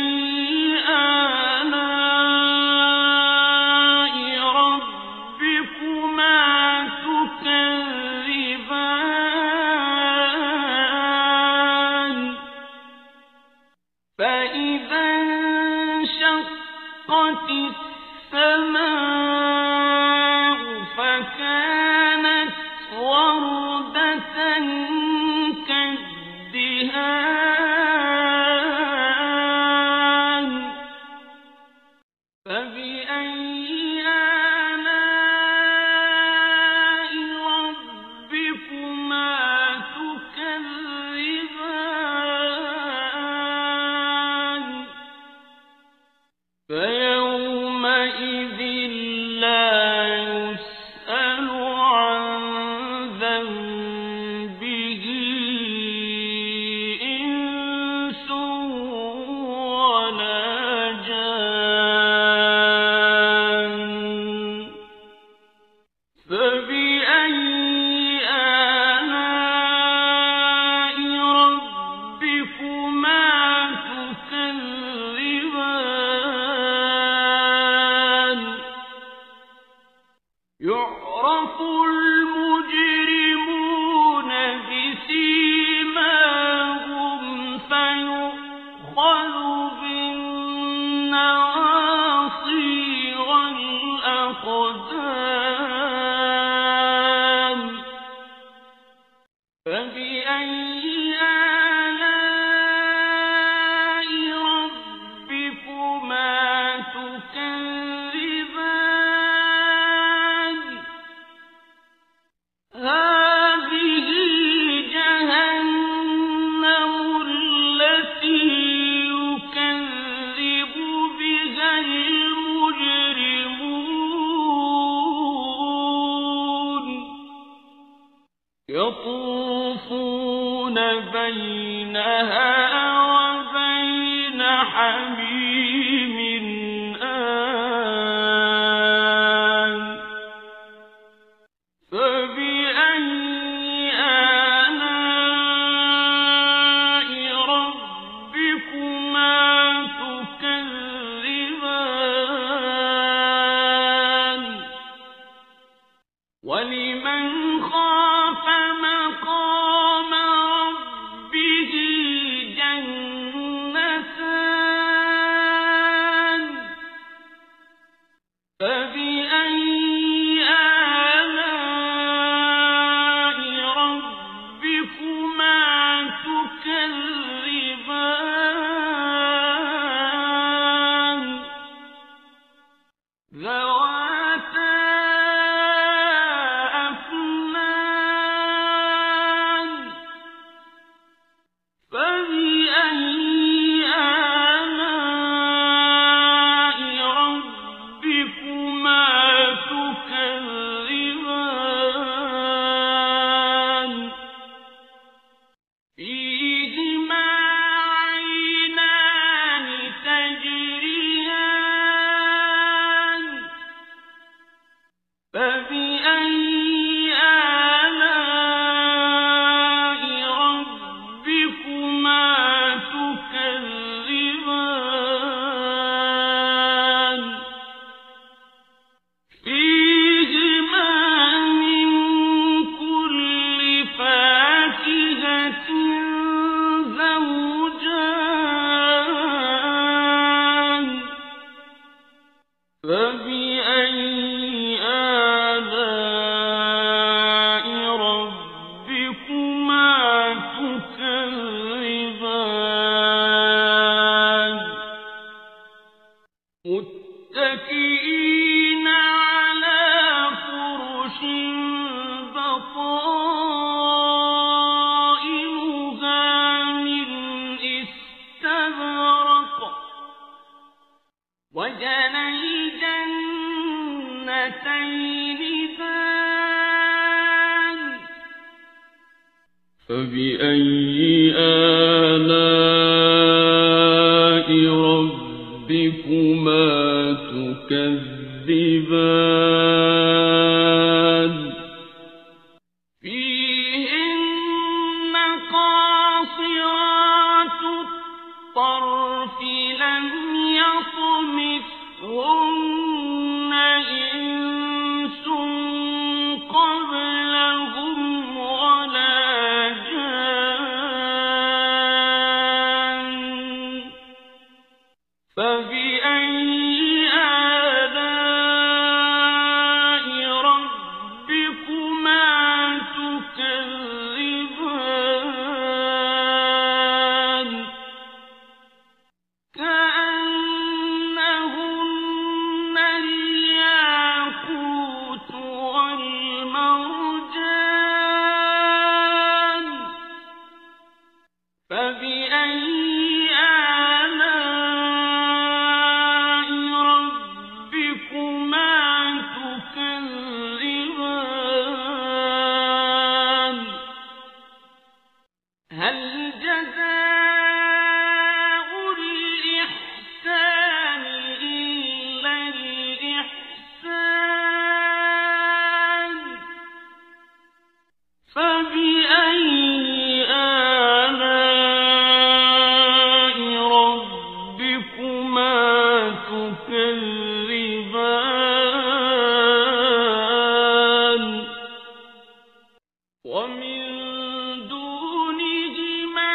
آلاء ربكما تكذبان فإذا انشقت السماء فكانت وردة كالدهان فبأي آلاء ربكما تكذبان فيومئذ مرج الجنتين دان فبأي آلاء ربكما تكذبان فيهن قاصرات الطرف لم يطمثهن إنس قبلهم ولا جان فبأي آلاء ربكما تكذبان كأنهن الياقوت والمرجان فبأي آلاء ربكما تكذبان هل جزاء الإحسان إلا الإحسان فبأي آلاء ربكما تكذبان ومن دونهما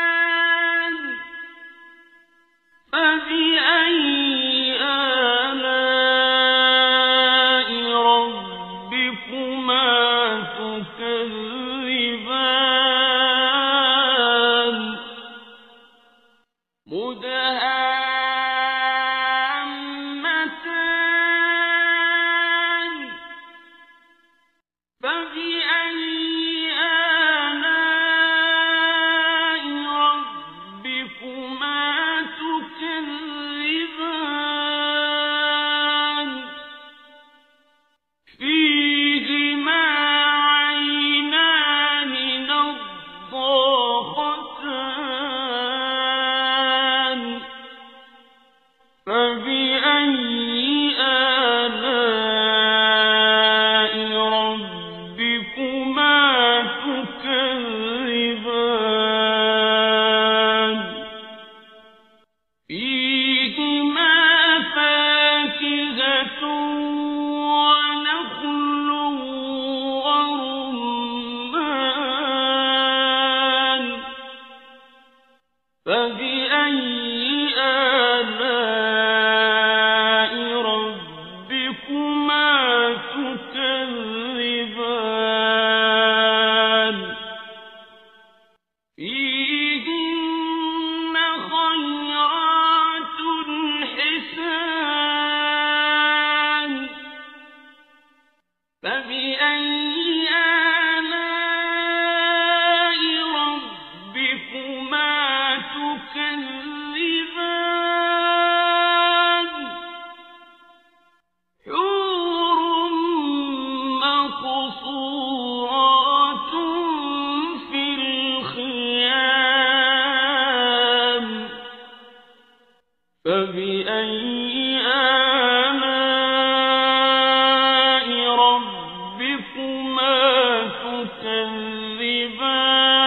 جنتان فبأي آلاء ربكما تكذبان مدهامتان فبأي آلاء ربكما تكذبان فيهما عينان نضاختان فبأي آلاء ربكما تكذبان فيهما فاكهة ونخل ورمان فبأي آلاء ربكما تكذبان فيهن خيرات حسان فبأي آلاء ربكما تكذبان حور مقصورات في الخيام فبأي آلاء ربكما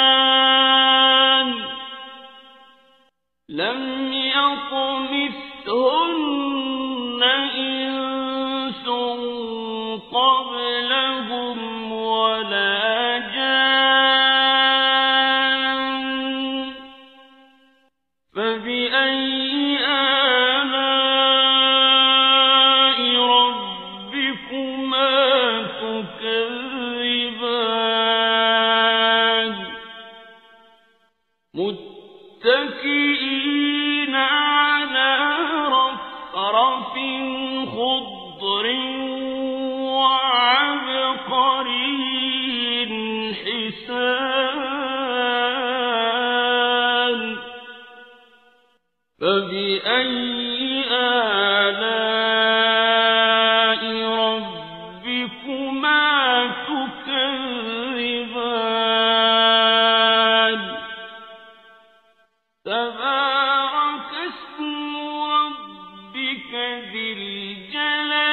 تكذبان لم يطمثهن إنس قبلهم ولا جان فبأي آلاء ربكما تكذبان متكئين على رفرف خضر وعبقري حسان ذي الجلال